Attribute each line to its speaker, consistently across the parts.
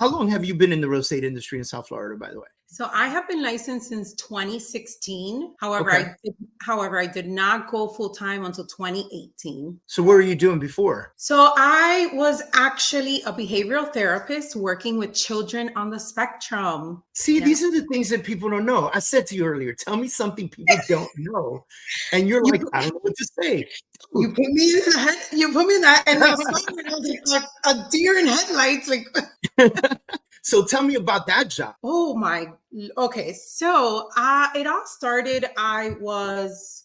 Speaker 1: How long have you been in the real estate industry in South Florida, by the way?
Speaker 2: So I have been licensed since 2016. However,
Speaker 1: Okay.
Speaker 2: I did not go full time until 2018.
Speaker 1: So what were you doing before?
Speaker 2: So I was actually a behavioral therapist working with children on the spectrum.
Speaker 1: See,
Speaker 2: Yeah.
Speaker 1: these are the things that people don't know. I said to you earlier, tell me something people don't know. And you're like, I don't know what to say.
Speaker 2: You put me in the head, you put me in that, and I was like a deer in headlights. Like,
Speaker 1: so tell me about that job.
Speaker 2: oh my, okay. So it all started. I was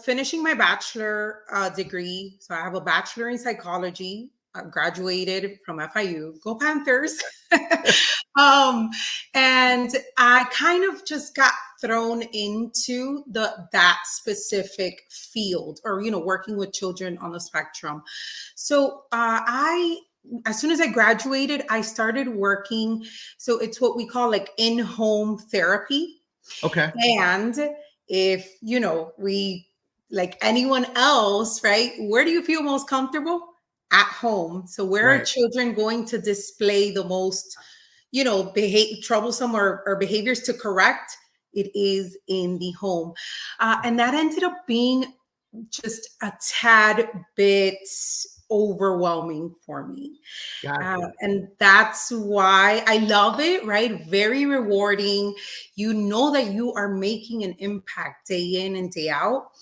Speaker 2: finishing my bachelor degree. So I have a bachelor in psychology. I graduated from FIU. Go Panthers! And I kind of just got thrown into that specific field, or working with children on the spectrum. So as soon as I graduated, I started working. So it's what we call like in-home therapy.
Speaker 1: Okay.
Speaker 2: And if we, like anyone else, right? Where do you feel most comfortable? At home. So where are children going to display the most, troublesome or behaviors to correct? It is in the home. And that ended up being just a tad bit overwhelming for me. And that's why I love it, right? Very rewarding. You know that you are making an impact day in and day out.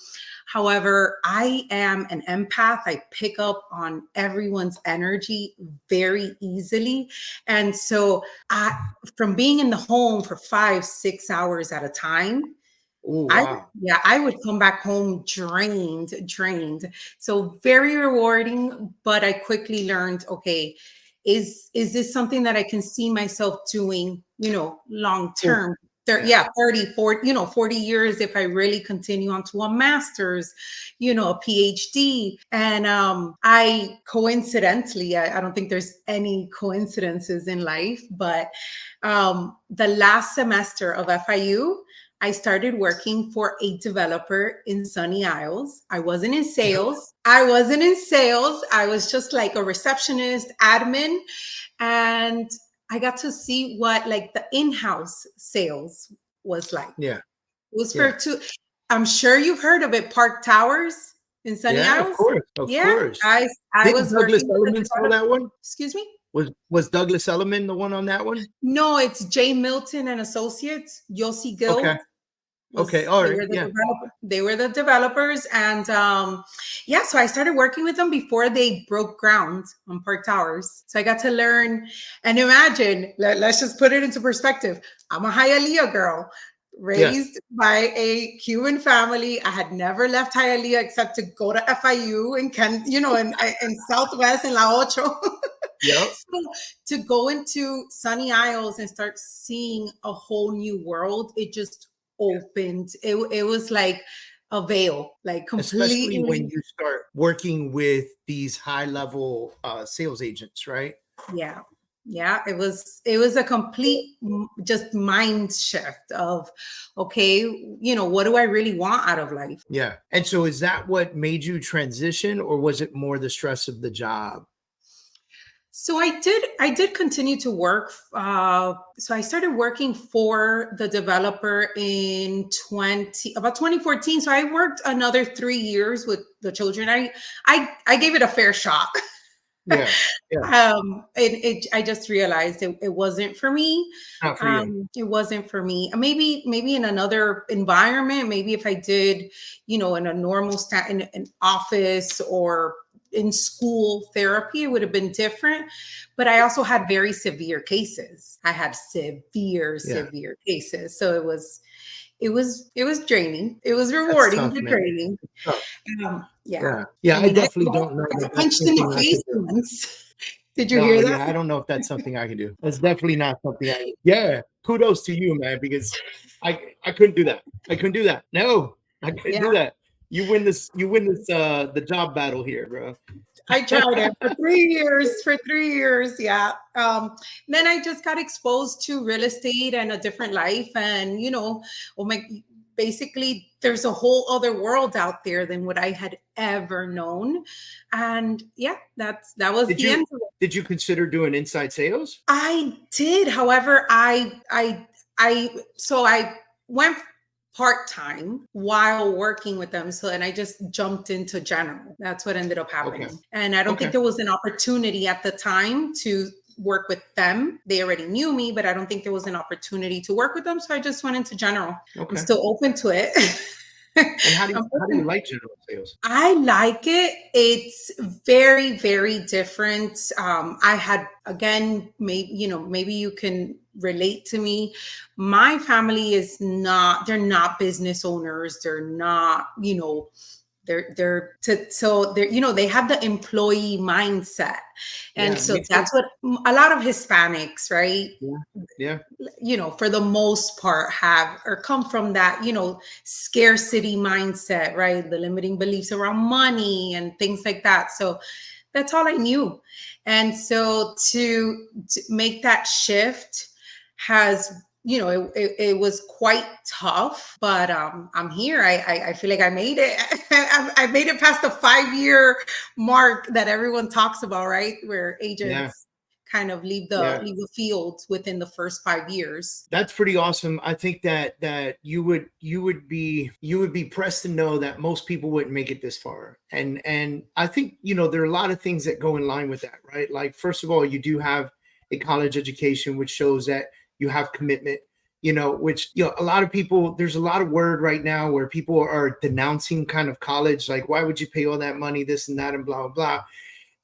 Speaker 2: However, I am an empath. I pick up on everyone's energy very easily. And so from being in the home for 5-6 hours at a time,
Speaker 1: ooh, wow.
Speaker 2: I would come back home drained. So very rewarding, but I quickly learned, okay, is this something that I can see myself doing, long term? 30, 40 years if I really continue on to a master's, a PhD. And I coincidentally, I don't think there's any coincidences in life, but the last semester of FIU, I started working for a developer in Sunny Isles. I wasn't in sales. I was just like a receptionist, admin. And I got to see what like the in-house sales was like.
Speaker 1: Yeah.
Speaker 2: It was for I'm sure you've heard of it, Park Towers in Sunny Isles.
Speaker 1: Of course. I was Douglas Elliman on that one?
Speaker 2: Excuse me?
Speaker 1: Was Douglas Elliman the one on that one?
Speaker 2: No, it's J. Milton and Associates, Yossi Gill.
Speaker 1: Okay. All right.
Speaker 2: They were the developers. And so I started working with them before they broke ground on Park Towers. So I got to learn and imagine, let's just put it into perspective. I'm a Hialeah girl, raised by a Cuban family. I had never left Hialeah except to go to FIU in Southwest in La Ocho.
Speaker 1: Yep.
Speaker 2: So to go into Sunny Isles and start seeing a whole new world, it just opened. It was like a veil, like completely.
Speaker 1: Especially when you start working with these high level sales agents, right?
Speaker 2: Yeah. It was a complete just mind shift of, okay, what do I really want out of life?
Speaker 1: Yeah. And so is that what made you transition, or was it more the stress of the job?
Speaker 2: So I did continue to work. So I started working for the developer in about 2014. So I worked another 3 years with the children. I gave it a fair shot.
Speaker 1: Yeah.
Speaker 2: I just realized it wasn't for me.
Speaker 1: Not for you.
Speaker 2: It wasn't for me. Maybe in another environment, maybe if I did, in a normal in an office or in school therapy, it would have been different. But I also had very severe cases. I had severe cases. So it was draining. It was rewarding, but draining.
Speaker 1: I definitely don't know.
Speaker 2: I punched in the face once. Did you hear that?
Speaker 1: Yeah, I don't know if that's something I can do. That's definitely not something I can do. Yeah, kudos to you, man, because I couldn't do that. No, I couldn't do that. You win this the job battle here, bro.
Speaker 2: I tried it for 3 years. Yeah. Then I just got exposed to real estate and a different life. And, basically there's a whole other world out there than what I had ever known. And yeah, that was the end of it.
Speaker 1: Did you consider doing inside sales?
Speaker 2: I did. However, so I went part-time while working with them. So, and I just jumped into general. That's what ended up happening.
Speaker 1: Okay.
Speaker 2: And I don't think there was an opportunity at the time to work with them. They already knew me, but I don't think there was an opportunity to work with them. So I just went into general. Okay. I'm still open to it.
Speaker 1: And how do you like general sales?
Speaker 2: I like it. It's very, very different. I had, again, maybe you can relate to me. My family is not, they're not business owners. They're not, they have the employee mindset. And so that's what a lot of Hispanics, right?
Speaker 1: Yeah.
Speaker 2: For the most part have, or come from that, scarcity mindset, right? The limiting beliefs around money and things like that. So that's all I knew. And so to make that shift has, it was quite tough, but I'm here. I feel like I made it. I made it past the 5-year mark that everyone talks about, right? Where agents kind of leave the field within the first 5 years.
Speaker 1: That's pretty awesome. I think that you would be pressed to know that most people wouldn't make it this far. And I think, there are a lot of things that go in line with that, right? Like, first of all, you do have a college education, which shows that you have commitment, which, a lot of people, there's a lot of word right now where people are denouncing kind of college. Like, why would you pay all that money, this and that, and blah, blah, blah.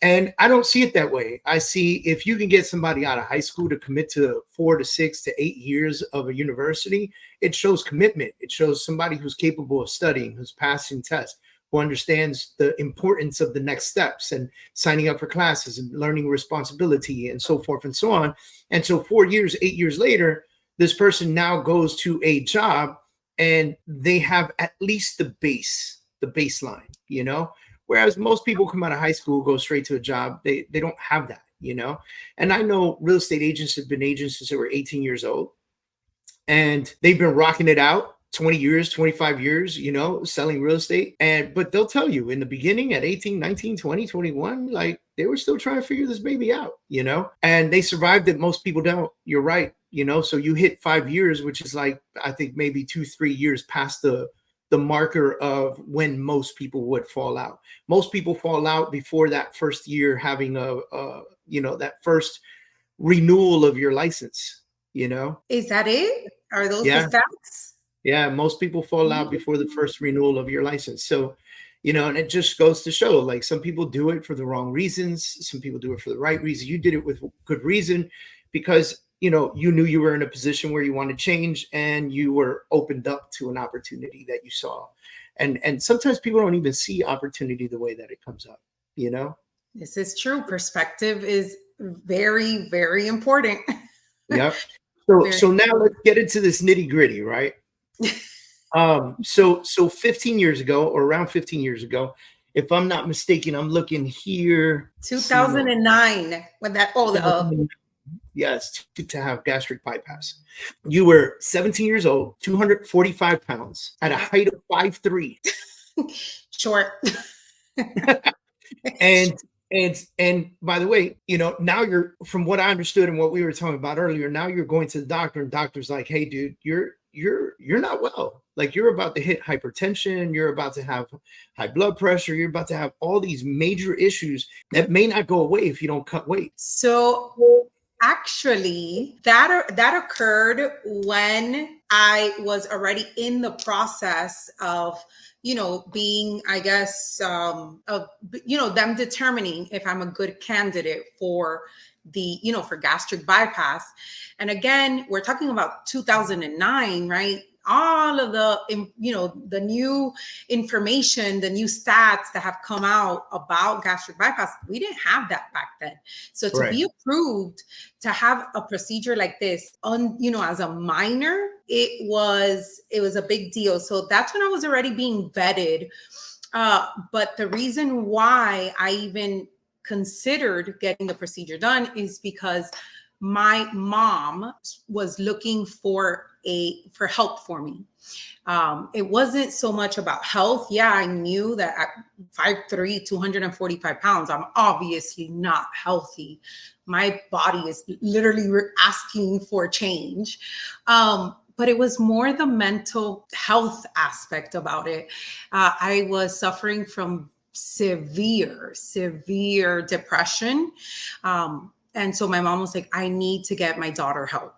Speaker 1: And I don't see it that way. I see if you can get somebody out of high school to commit to 4 to 6 to 8 years of a university, it shows commitment. It shows somebody who's capable of studying, who's passing tests, who understands the importance of the next steps and signing up for classes and learning responsibility and so forth and so on. And so 4 years, 8 years later, this person now goes to a job and they have at least the baseline, Whereas most people come out of high school, go straight to a job. They don't have that, And I know real estate agents have been agents since they were 18 years old. And they've been rocking it out 20 years, 25 years, selling real estate. But they'll tell you in the beginning at 18, 19, 20, 21, like they were still trying to figure this baby out, And they survived it. Most people don't. You're right. So you hit 5 years, which is like, I think maybe 2-3 years past the marker of when most people would fall out. Most people fall out before that first year having that first renewal of your license,
Speaker 2: Is that it? Are those the stats?
Speaker 1: Yeah, most people fall out before the first renewal of your license. So, and it just goes to show, like, some people do it for the wrong reasons. Some people do it for the right reason. You did it with good reason because you knew you were in a position where you want to change and you were opened up to an opportunity that you saw. And sometimes people don't even see opportunity the way that it comes up,
Speaker 2: This is true. Perspective is very, very important.
Speaker 1: Yep. So now let's get into this nitty gritty, right? So 15 years ago, or around 15 years ago, if I'm not mistaken, I'm looking here.
Speaker 2: 2009 when that
Speaker 1: yes, to have gastric bypass. You were 17 years old, 245 pounds, at a height of 5'3".
Speaker 2: Short.
Speaker 1: And by the way, now you're, from what I understood and what we were talking about earlier, now you're going to the doctor and doctor's like, hey, dude, you're not well. Like, you're about to hit hypertension. You're about to have high blood pressure. You're about to have all these major issues that may not go away if you don't cut weight.
Speaker 2: So actually, that occurred when I was already in the process of, being, I guess, them determining if I'm a good candidate for for gastric bypass. And again, we're talking about 2009, right? All of the new information, the new stats that have come out about gastric bypass, we didn't have that back then. So to be approved to have a procedure like this as a minor, it was a big deal. So that's when I was already being vetted. But the reason why I even considered getting the procedure done is because my mom was looking for help for me. It wasn't so much about health. Yeah, I knew that at 5'3", 245 pounds, I'm obviously not healthy. My body is literally asking for change. But it was more the mental health aspect about it. I was suffering from severe depression. And so my mom was like, I need to get my daughter help.